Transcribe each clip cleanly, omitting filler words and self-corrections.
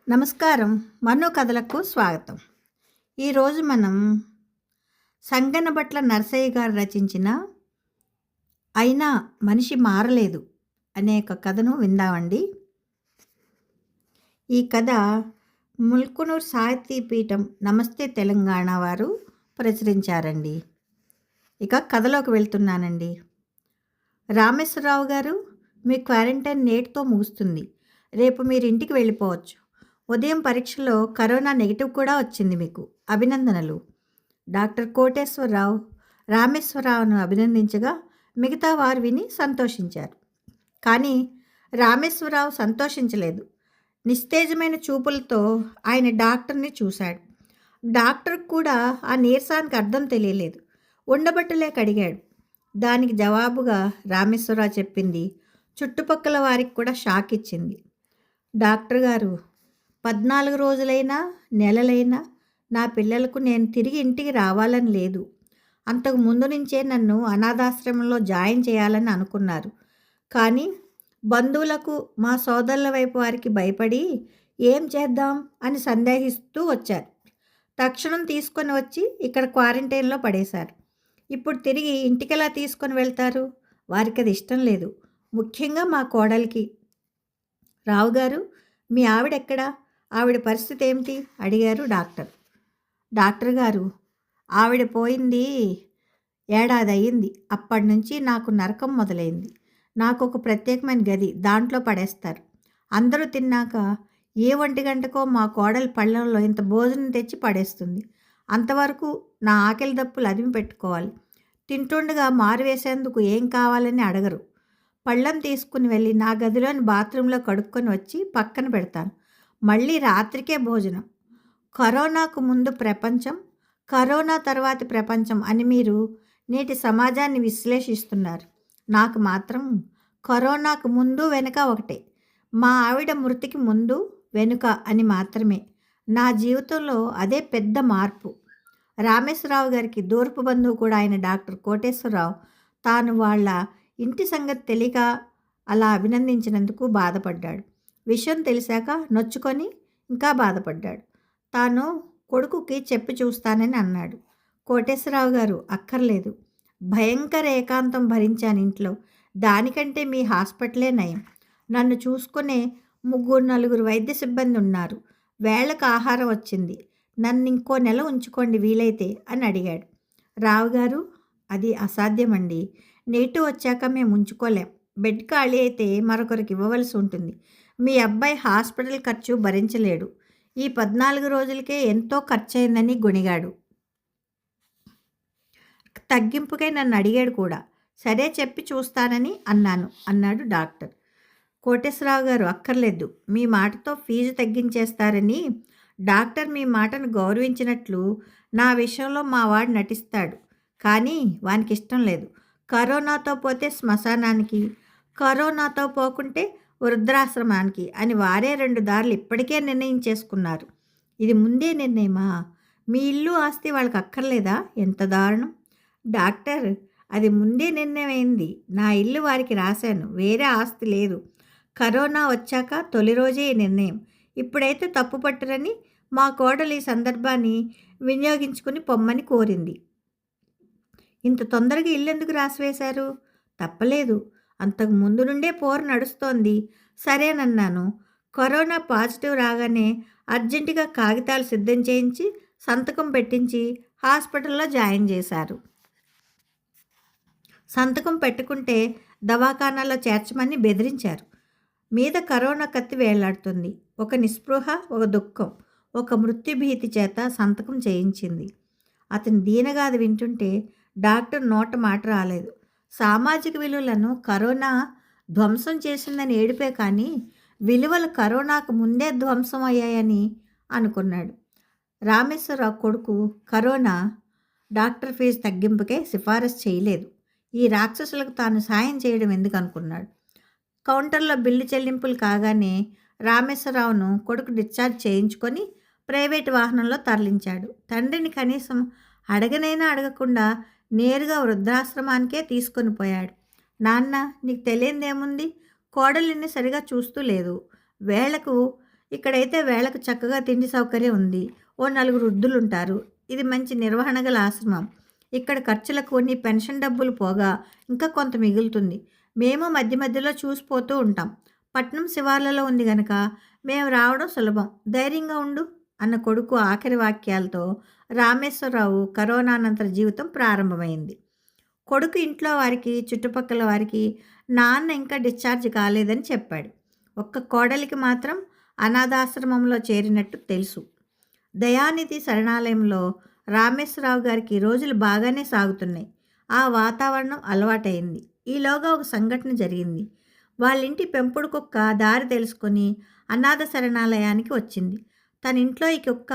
నమస్కారం. మన్నో కథలకు స్వాగతం. ఈరోజు మనం సంగనబట్ల నరసయ్య గారు రచించిన 'అయినా మనిషి మారలేదు' అనే ఒక కథను విందామండి. ఈ కథ ముల్కనూరు సాహితీ పీఠం నమస్తే తెలంగాణ వారు ప్రచురించారండి. ఇక కథలోకి వెళ్తున్నానండి. రామేశ్వరరావు గారు, మీ క్వారంటైన్ నేటితో ముగుస్తుంది. రేపు మీరు ఇంటికి వెళ్ళిపోవచ్చు. ఉదయం పరీక్షలో కరోనా నెగిటివ్ కూడా వచ్చింది మీకు. అభినందనలు. డాక్టర్ కోటేశ్వరరావు రామేశ్వరరావును అభినందించగా మిగతా వారు విని సంతోషించారు. కానీ రామేశ్వరరావు సంతోషించలేదు. నిస్తేజమైన చూపులతో ఆయన డాక్టర్ని చూశాడు. డాక్టర్ కూడా ఆ నీరసానికి అర్థం తెలియలేదు. ఉండబట్టలేక అడిగాడు. దానికి జవాబుగా రామేశ్వరరావు చెప్పింది చుట్టుపక్కల వారికి కూడా షాక్ ఇచ్చింది. డాక్టర్ గారు, 14 రోజులైనా నెలలైనా నా పిల్లలకు నేను తిరిగి ఇంటికి రావాలని లేదు. అంతకు ముందు నుంచే నన్ను అనాథాశ్రమంలో జాయిన్ చేయాలని అనుకున్నారు. కానీ బంధువులకు, మా సోదరుల వైపు వారికి భయపడి ఏం చేద్దాం అని సందేహిస్తూ వచ్చారు. తక్షణం తీసుకొని వచ్చి ఇక్కడ క్వారంటైన్లో పడేశారు. ఇప్పుడు తిరిగి ఇంటికెలా తీసుకొని వెళ్తారు? వారికి అది ఇష్టం లేదు. ముఖ్యంగా మా కోడలికి. రావు గారు, మీ ఆవిడెక్కడా? ఆవిడ పరిస్థితి ఏమిటి? అడిగారు డాక్టర్. డాక్టర్ గారు, ఆవిడ పోయింది ఏడాది అయ్యింది. అప్పటి నుంచి నాకు నరకం మొదలైంది. నాకు ఒక ప్రత్యేకమైన గది, దాంట్లో పడేస్తారు. అందరూ తిన్నాక ఏ 1 గంటకో మా కోడలి పళ్ళెంలో ఇంత భోజనం తెచ్చి పడేస్తుంది. అంతవరకు నా ఆకలి దప్పులు అదిమి పెట్టుకోవాలి. తింటుండగా మారువేసేందుకు ఏం కావాలని అడగరు. పళ్ళెం తీసుకుని వెళ్ళి నా గదిలోని బాత్రూంలో కడుక్కొని వచ్చి పక్కన పెడతాను. మళ్ళీ రాత్రికే భోజనం. కరోనాకు ముందు ప్రపంచం, కరోనా తర్వాతి ప్రపంచం అని మీరు నేటి సమాజాన్ని విశ్లేషిస్తున్నారు. నాకు మాత్రం కరోనాకు ముందు వెనుక ఒకటే. మా ఆవిడ మృతికి ముందు వెనుక అని మాత్రమే. నా జీవితంలో అదే పెద్ద మార్పు. రామేశ్వరరావు గారికి దూరపు బంధువు కూడా ఆయన డాక్టర్ కోటేశ్వరరావు తాను వాళ్ళ ఇంటి సంగతి తెలియక అలా అభినందించినందుకు బాధపడ్డాడు. విషయం తెలిసాక నొచ్చుకొని ఇంకా బాధపడ్డాడు. తాను కొడుకుకి చెప్పి చూస్తానని అన్నాడు. కోటేశ్వరరావు గారు, అక్కర్లేదు. భయంకర ఏకాంతం భరించాను ఇంట్లో. దానికంటే మీ హాస్పిటలే నయం. నన్ను చూసుకునే 3-4 వైద్య సిబ్బంది ఉన్నారు. వేళకు ఆహారం వచ్చింది. నన్ను ఇంకో నెల ఉంచుకోండి వీలైతే అని అడిగాడు. రావు గారు, అది అసాధ్యమండి. నెగిటివ్ వచ్చాక మేము ఉంచుకోలేం. బెడ్ ఖాళీ అయితే మరొకరికి ఇవ్వవలసి ఉంటుంది. మీ అబ్బాయి హాస్పిటల్ ఖర్చు భరించలేడు. ఈ 14 రోజులకే ఎంతో ఖర్చయిందని గొణిగాడు. తగ్గింపుకై నన్ను అడిగాడు కూడా. సరే, చెప్పి చూస్తానని అన్నాడు డాక్టర్. కోటేశ్వరరావు గారు, అక్కర్లేదు. మీ మాటతో ఫీజు తగ్గించేస్తారని. డాక్టర్ మీ మాటను గౌరవించినట్లు నా విషయంలో మా వాడు నటిస్తాడు. కానీ వానికి ఇష్టం లేదు. కరోనాతో పోతే శ్మశానానికి, కరోనాతో పోకుంటే వృద్ధాశ్రమానికి అని వారే 2 దారులు ఇప్పటికే నిర్ణయించేసుకున్నారు. ఇది ముందే నిర్ణయమా? మీ ఇల్లు ఆస్తి వాళ్ళకి అక్కర్లేదా? ఎంత దారుణం! డాక్టర్, అది ముందే నిర్ణయమైంది. నా ఇల్లు వారికి రాశాను. వేరే ఆస్తి లేదు. కరోనా వచ్చాక తొలి రోజే ఈ నిర్ణయం. ఇప్పుడైతే తప్పు పట్టరని మా కోడలు ఈ సందర్భాన్ని వినియోగించుకుని పొమ్మని కోరింది. ఇంత తొందరగా ఇల్లు ఎందుకు రాసివేశారు? తప్పలేదు. అంతకు ముందు నుండే పోరు నడుస్తోంది. సరేనన్నాను. కరోనా పాజిటివ్ రాగానే అర్జెంటుగా కాగితాలు సిద్ధం చేయించి సంతకం పెట్టించి హాస్పిటల్లో జాయిన్ చేశారు. సంతకం పెట్టుకుంటే దవాఖానాలో చేర్చమని బెదిరించారు. మీద కరోనా కత్తి వేలాడుతుంది. ఒక నిస్పృహ, ఒక దుఃఖం, ఒక మృత్యుభీతి చేత సంతకం చేయించింది. అతని దీనగాథ వింటుంటే డాక్టర్ నోట మాట రాలేదు. సామాజిక విలువలను కరోనా ధ్వంసం చేసిందని ఏడిపే కానీ విలువలు కరోనాకు ముందే ధ్వంసం అయ్యాయని అనుకున్నాడు. రామేశ్వరరావు కొడుకు కరోనా డాక్టర్ ఫీజు తగ్గింపుకే సిఫారసు చేయలేదు. ఈ రాక్షసులకు తాను సాయం చేయడం ఎందుకు అనుకున్నాడు. కౌంటర్లో బిల్లు చెల్లింపులు కాగానే రామేశ్వరరావును కొడుకు డిశ్చార్జ్ చేయించుకొని ప్రైవేటు వాహనంలో తరలించాడు. తండ్రిని కనీసం అడగనైనా అడగకుండా నేరుగా వృద్ధాశ్రమానికే తీసుకొని పోయాడు. నాన్న, నీకు తెలియదేముంది? కోడలిని సరిగా చూస్తూ లేదు. వేళకు ఇక్కడైతే వేళకు చక్కగా తిండి సౌకర్యం ఉంది. ఓ నలుగురు వృద్ధులుంటారు. ఇది మంచి నిర్వహణ గల ఆశ్రమం. ఇక్కడ ఖర్చులకు నీ పెన్షన్ డబ్బులు పోగా ఇంకా కొంత మిగులుతుంది. మేము మధ్య మధ్యలో చూసిపోతూ ఉంటాం. పట్నం శివార్లలో ఉంది గనక మేము రావడం సులభం. ధైర్యంగా ఉండు అన్న కొడుకు ఆఖరి వాక్యాలతో రామేశ్వరరావు కరోనానంతర జీవితం ప్రారంభమైంది. కొడుకు ఇంట్లో వారికి, చుట్టుపక్కల వారికి నాన్న ఇంకా డిశ్చార్జ్ కాలేదని చెప్పాడు. ఒక్క కోడలికి మాత్రం అనాథాశ్రమంలో చేరినట్టు తెలుసు. దయానిధి శరణాలయంలో రామేశ్వరరావు గారికి రోజులు బాగానే సాగుతున్నాయి. ఆ వాతావరణం అలవాటైంది. ఈలోగా ఒక సంఘటన జరిగింది. వాళ్ళింటి పెంపుడు కుక్క దారి తెలుసుకొని అనాథ శరణాలయానికి వచ్చింది. తన ఇంట్లో ఈ కుక్క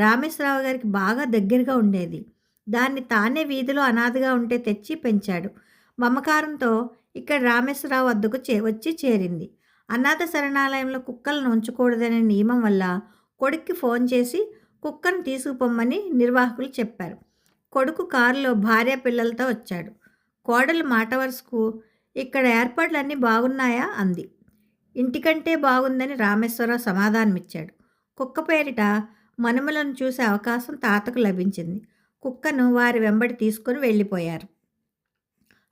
రామేశ్వరరావు గారికి బాగా దగ్గరగా ఉండేది. దాన్ని తానే వీధిలో అనాథగా ఉంటే తెచ్చి పెంచాడు. మమకారంతో ఇక్కడ రామేశ్వరరావు వద్దకు వచ్చి చేరింది. అనాథ శరణాలయంలో కుక్కలను ఉంచకూడదనే నియమం వల్ల కొడుక్కి ఫోన్ చేసి కుక్కను తీసుకుపోమ్మని నిర్వాహకులు చెప్పారు. కొడుకు కారులో భార్య పిల్లలతో వచ్చాడు. కోడలు మాట వరుసకు ఇక్కడ ఏర్పాట్లన్నీ బాగున్నాయా అంది. ఇంటికంటే బాగుందని రామేశ్వరరావు సమాధానమిచ్చాడు. కుక్క పేరిట మనుమలను చూసే అవకాశం తాతకు లభించింది. కుక్కను వారి వెంబడి తీసుకొని వెళ్ళిపోయారు.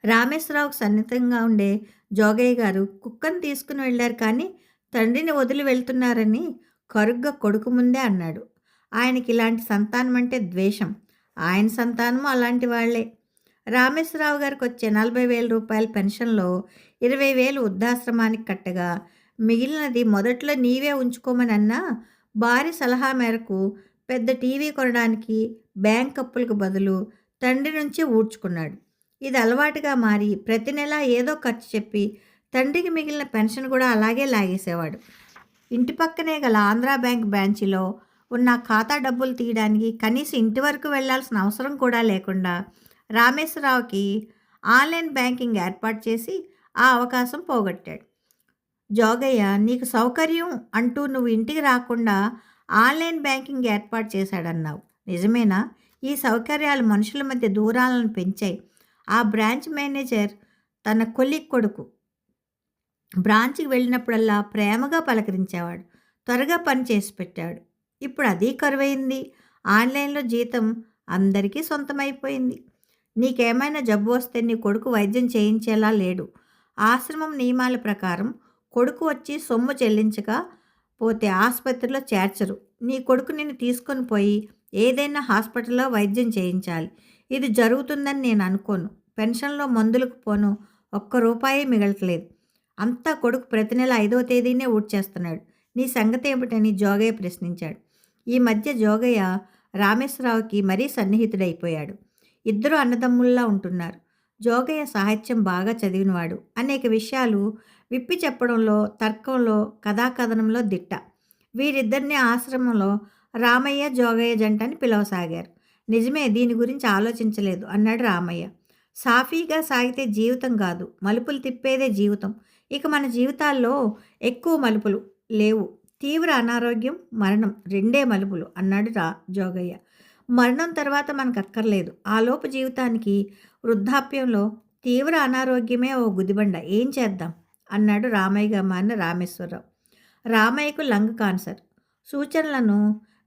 రామేశ్వరరావుకు సన్నిహితంగా ఉండే జోగయ్య గారు కుక్కను తీసుకుని వెళ్ళారు, కానీ తండ్రిని వదిలి వెళ్తున్నారని కరుగ్గా కొడుకు ముందే అన్నాడు. ఆయనకి ఇలాంటి సంతానం అంటే ద్వేషం. ఆయన సంతానము అలాంటి వాళ్లే. రామేశ్వరరావు గారికి వచ్చే 40,000 రూపాయల పెన్షన్లో 20,000 వృద్ధాశ్రమానికి కట్టగా మిగిలినది మొదట్లో నీవే ఉంచుకోమని అన్నా భార్య సలహా మేరకు పెద్ద టీవీ కొనడానికి బ్యాంక్ అప్పులకు బదులు తండ్రి నుంచి ఊడ్చుకున్నాడు. ఇది అలవాటుగా మారి ప్రతి నెల ఏదో ఖర్చు చెప్పి తండ్రికి మిగిలిన పెన్షన్ కూడా అలాగే లాగేసేవాడు. ఇంటి పక్కనే గల ఆంధ్రా బ్యాంక్ బ్రాంచిలో ఉన్న ఖాతా డబ్బులు తీయడానికి కనీసం ఇంటి వరకు వెళ్లాల్సిన అవసరం కూడా లేకుండా రామేశ్వరరావుకి ఆన్లైన్ బ్యాంకింగ్ ఏర్పాటు చేసి ఆ అవకాశం పోగొట్టాడు. జోగయ్య, నీకు సౌకర్యం అంటూ నువ్వు ఇంటికి రాకుండా ఆన్లైన్ బ్యాంకింగ్ ఏర్పాటు చేశాడన్నావు, నిజమేనా? ఈ సౌకర్యాలు మనుషుల మధ్య దూరాలను పెంచాయి. ఆ బ్రాంచ్ మేనేజర్ తన కొడుకు బ్రాంచ్కి వెళ్ళినప్పుడల్లా ప్రేమగా పలకరించేవాడు. త్వరగా పని చేసి పెట్టాడు. ఇప్పుడు అది కరువైంది. ఆన్లైన్లో జీతం అందరికీ సొంతమైపోయింది. నీకేమైనా జబ్బు వస్తే నీ కొడుకు వైద్యం చేయించేలా లేడు. ఆశ్రమం నియమాల ప్రకారం కొడుకు వచ్చి సొమ్ము చెల్లించక పోతే ఆసుపత్రిలో చేర్చరు. నీ కొడుకు నిన్ను తీసుకొని పోయి ఏదైనా హాస్పిటల్లో వైద్యం చేయించాలి. ఇది జరుగుతుందని నేను అనుకోను. పెన్షన్లో మందులకు పోను ఒక్క రూపాయి మిగలట్లేదు. అంతా కొడుకు ప్రతి నెల 5వ తేదీనే ఊడ్చేస్తున్నాడు. నీ సంగతి ఏమిటని జోగయ్య ప్రశ్నించాడు. ఈ మధ్య జోగయ్య రామేశ్వరరావుకి మరీ సన్నిహితుడైపోయాడు. ఇద్దరు అన్నదమ్ముల్లా ఉంటున్నారు. జోగయ్య సాహిత్యం బాగా చదివినవాడు. అనేక విషయాలు విప్పి చెప్పడంలో, తర్కంలో, కథాకథనంలో దిట్ట. వీరిద్దరిని ఆశ్రమంలో రామయ్య జోగయ్య జంట అని పిలవసాగారు. నిజమే, దీని గురించి ఆలోచించలేదు అన్నాడు రామయ్య. సాఫీగా సాగితే జీవితం కాదు, మలుపులు తిప్పేదే జీవితం. ఇక మన జీవితాల్లో ఎక్కువ మలుపులు లేవు. తీవ్ర అనారోగ్యం, మరణం, రెండే మలుపులు అన్నాడు జోగయ్య. మరణం తర్వాత మనకు అక్కర్లేదు. ఆలోపు జీవితానికి వృద్ధాప్యంలో తీవ్ర అనారోగ్యమే ఓ గుదిబండ. ఏం చేద్దాం అన్నాడు రామయ్యగా మారిన రామేశ్వరరావు. రామయ్యకు లంగ్ క్యాన్సర్. సూచనలను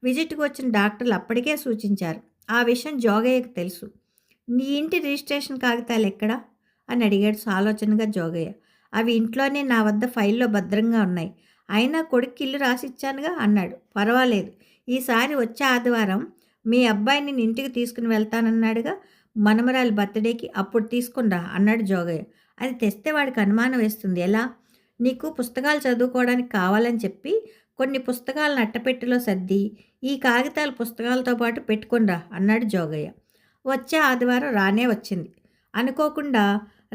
విజిట్కి వచ్చిన డాక్టర్లు అప్పటికే సూచించారు. ఆ విషయం జోగయ్యకు తెలుసు. నీ ఇంటి రిజిస్ట్రేషన్ కాగితాలు ఎక్కడా అని అడిగాడు ఆలోచనగా జోగయ్య. అవి ఇంట్లోనే నా వద్ద ఫైల్లో భద్రంగా ఉన్నాయి. అయినా కొడుకు ఇల్లు రాసిచ్చానుగా అన్నాడు. పర్వాలేదు, ఈసారి వచ్చే ఆదివారం మీ అబ్బాయిని నేను ఇంటికి తీసుకుని వెళ్తానన్నాడుగా, మనమరాలి బర్త్డేకి, అప్పుడు తీసుకునిరా అన్నాడు జోగయ్య. అది తెస్తే వాడికి అనుమానం వేస్తుంది. ఎలా? నీకు పుస్తకాలు చదువుకోవడానికి కావాలని చెప్పి కొన్ని పుస్తకాలను అట్టపెట్టెలో సర్ది ఈ కాగితాలు పుస్తకాలతో పాటు పెట్టుకునిరా అన్నాడు జోగయ్య. వచ్చే ఆదివారం రానే వచ్చింది. అనుకోకుండా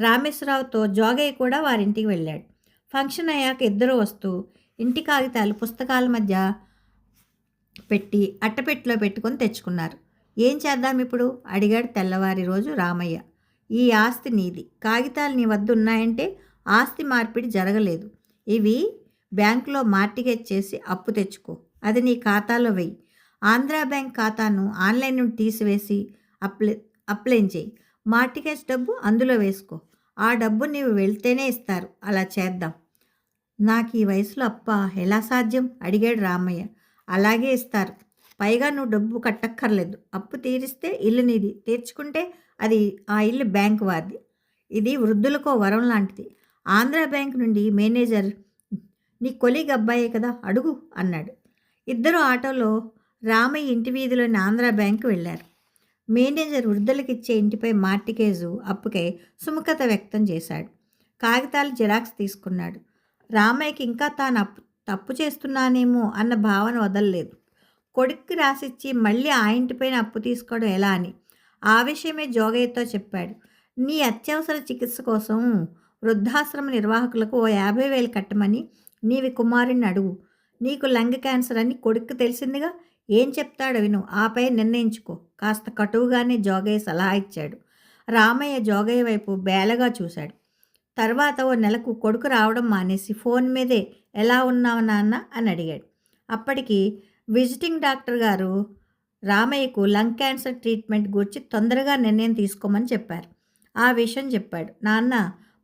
రామేశ్వరరావుతో జోగయ్య కూడా వారింటికి వెళ్ళాడు. ఫంక్షన్ అయ్యాక ఇద్దరు వస్తూ ఇంటి కాగితాలు పుస్తకాల మధ్య పెట్టి అట్టపెట్టిలో పెట్టుకొని తెచ్చుకున్నారు. ఏం చేద్దాం ఇప్పుడు అడిగాడు తెల్లవారి రోజు రామయ్య. ఈ ఆస్తి నీది, కాగితాలు నీ వద్ద ఉన్నాయంటే ఆస్తి మార్పిడి జరగలేదు. ఇవి బ్యాంకులో మార్టిగేజ్ చేసి అప్పు తెచ్చుకో. అది నీ ఖాతాలో వెయ్యి. ఆంధ్రా బ్యాంక్ ఖాతాను ఆన్లైన్ నుండి తీసివేసి అప్లై చేయి. మార్టిగేజ్ డబ్బు అందులో వేసుకో. ఆ డబ్బు నీవు వెళ్తేనే ఇస్తారు. అలా చేద్దాం. నాకు ఈ వయసులో అప్పా ఎలా సాధ్యం అడిగాడు రామయ్య. అలాగే ఇస్తారు. పైగా నువ్వు డబ్బు కట్టక్కర్లేదు. అప్పు తీరిస్తే ఇల్లు నీది, తీర్చుకుంటే అది ఆ ఇల్లు బ్యాంకు వారిది. ఇది వృద్ధులకో వరం లాంటిది. ఆంధ్ర బ్యాంక్ నుండి మేనేజర్ నీ కొలీగ్ అబ్బాయే కదా అడుగు అన్నాడు. ఇద్దరు ఆటోలో రామయ్య ఇంటి వీధిలోని ఆంధ్ర బ్యాంకు వెళ్ళారు. మేనేజర్ వృద్ధులకిచ్చే ఇంటిపై మార్టిగేజు అప్పుకై సుముఖత వ్యక్తం చేశాడు. కాగితాలు జిరాక్స్ తీసుకున్నాడు. రామయ్యకి ఇంకా తాను తప్పు చేస్తున్నానేమో అన్న భావన వదలలేదు. కొడుక్కి రాసిచ్చి మళ్ళీ ఆ ఇంటిపైన అప్పు తీసుకోవడం ఎలా అని ఆ విషయమే జోగయ్యతో చెప్పాడు. నీ అత్యవసర చికిత్స కోసం వృద్ధాశ్రమ నిర్వాహకులకు ఓ 50,000 కట్టమని నీవి కుమారుణ్ణి అడుగు. నీకు లంగ్ క్యాన్సర్ అని కొడుక్కి తెలిసిందిగా, ఏం చెప్తాడో విను, ఆపై నిర్ణయించుకో. కాస్త కటువుగానే జోగయ్య సలహా ఇచ్చాడు. రామయ్య జోగయ్య వైపు బేలగా చూశాడు. తర్వాత ఓ నెలకు కొడుకు రావడం మానేసి ఫోన్ మీదే ఎలా ఉన్నావు నాన్న అని అడిగాడు. అప్పటికి విజిటింగ్ డాక్టర్ గారు రామయ్యకు లంగ్ క్యాన్సర్ ట్రీట్మెంట్ గురించి తొందరగా నిర్ణయం తీసుకోమని చెప్పారు. ఆ విషయం చెప్పాడు. నాన్న,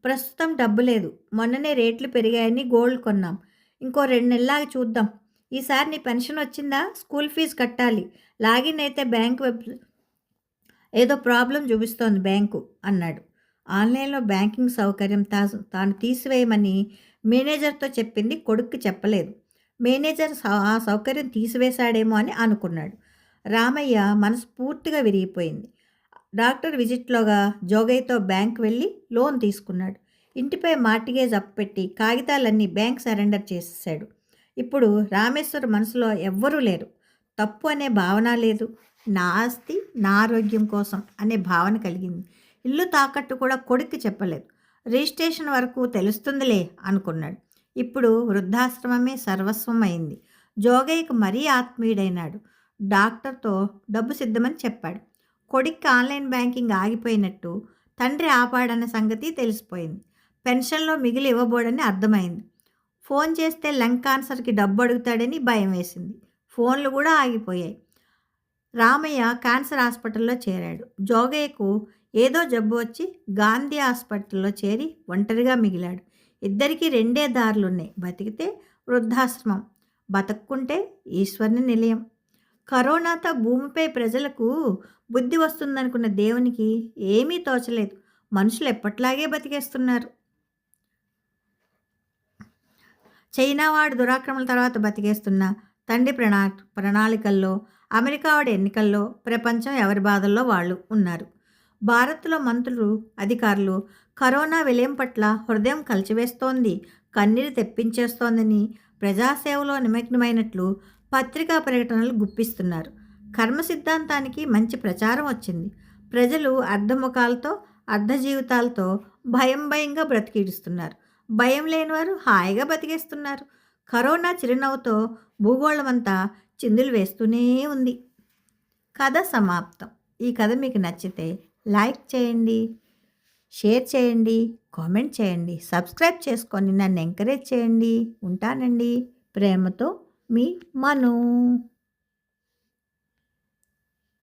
ప్రస్తుతం డబ్బు లేదు. మొన్ననే రేట్లు పెరిగాయని గోల్డ్ కొన్నాం. ఇంకో 2 నెలలాగి చూద్దాం. ఈసారి నీ పెన్షన్ వచ్చిందా? స్కూల్ ఫీజు కట్టాలి. లాగిన్ అయితే బ్యాంక్ ఏదో ప్రాబ్లం చూపిస్తోంది బ్యాంకు అన్నాడు. ఆన్లైన్లో బ్యాంకింగ్ సౌకర్యం తాను తీసివేయమని మేనేజర్తో చెప్పింది కొడుక్కి చెప్పలేదు. మేనేజర్ ఆ సౌకర్యం తీసివేశాడేమో అని అనుకున్నాడు. రామయ్య మనసు పూర్తిగా విరిగిపోయింది. డాక్టర్ విజిట్లోగా జోగయ్యతో బ్యాంక్ వెళ్ళి లోన్ తీసుకున్నాడు. ఇంటిపై మార్టిగేజ్ అప్పుపెట్టి కాగితాలన్నీ బ్యాంక్ సరెండర్ చేసేసాడు. ఇప్పుడు రామేశ్వర్ మనసులో ఎవ్వరూ లేరు. తప్పు అనే భావన లేదు. నా ఆస్తి నా ఆరోగ్యం కోసం అనే భావన కలిగింది. ఇల్లు తాకట్టు కూడా కొడుక్కి చెప్పలేదు. రిజిస్ట్రేషన్ వరకు తెలుస్తుందిలే అనుకున్నాడు. ఇప్పుడు వృద్ధాశ్రమమే సర్వస్వం అయింది. జోగయ్యకు మరీ ఆత్మీయుడైనాడు. డాక్టర్తో డబ్బు సిద్ధమని చెప్పాడు. కొడుక్కి ఆన్లైన్ బ్యాంకింగ్ ఆగిపోయినట్టు తండ్రి ఆపాడన్న సంగతి తెలిసిపోయింది. పెన్షన్లో మిగిలి ఇవ్వబోడని అర్థమైంది. ఫోన్ చేస్తే లంగ్ క్యాన్సర్కి డబ్బు అడుగుతాడని భయం వేసింది. ఫోన్లు కూడా ఆగిపోయాయి. రామయ్య క్యాన్సర్ హాస్పిటల్లో చేరాడు. జోగయ్యకు ఏదో జబ్బు వచ్చి గాంధీ హాస్పిటల్లో చేరి ఒంటరిగా మిగిలాడు. ఇద్దరికీ 2 దారులున్నాయి. బతికితే వృద్ధాశ్రమం, బతక్కుంటే ఈశ్వరుని నిలయం. కరోనాతో భూమిపై ప్రజలకు బుద్ధి వస్తుందనుకున్న దేవునికి ఏమీ తోచలేదు. మనుషులు ఎప్పట్లాగే బతికేస్తున్నారు. చైనా వాడు దురాక్రమణ తర్వాత బతికేస్తున్న తండ్రి ప్రణాళికల్లో, అమెరికా వాడి ఎన్నికల్లో ప్రపంచం ఎవరి బాధల్లో వాళ్ళు ఉన్నారు. భారత్లో మంత్రులు, అధికారులు కరోనా విలయం పట్ల హృదయం కలిచివేస్తోంది, కన్నీరు తెప్పించేస్తోందని ప్రజాసేవలో నిమగ్నమైనట్లు పత్రికా ప్రకటనలు గుప్పిస్తున్నారు. కర్మ సిద్ధాంతానికి మంచి ప్రచారం వచ్చింది. ప్రజలు అర్ధముఖాలతో, అర్ధ జీవితాలతో భయంగా బ్రతికిడుస్తున్నారు. భయం లేనివారు హాయిగా బతికేస్తున్నారు. కరోనా చిరునవ్వుతో భూగోళమంతా చిందులు వేస్తూనే ఉంది. కథ సమాప్తం. ఈ కథ మీకు నచ్చితే లైక్ చేయండి, షేర్ చేయండి, కామెంట్ చేయండి, సబ్స్క్రైబ్ చేసుకొని నన్ను ఎంకరేజ్ చేయండి. ఉంటానండి. ప్రేమతో మీ మను.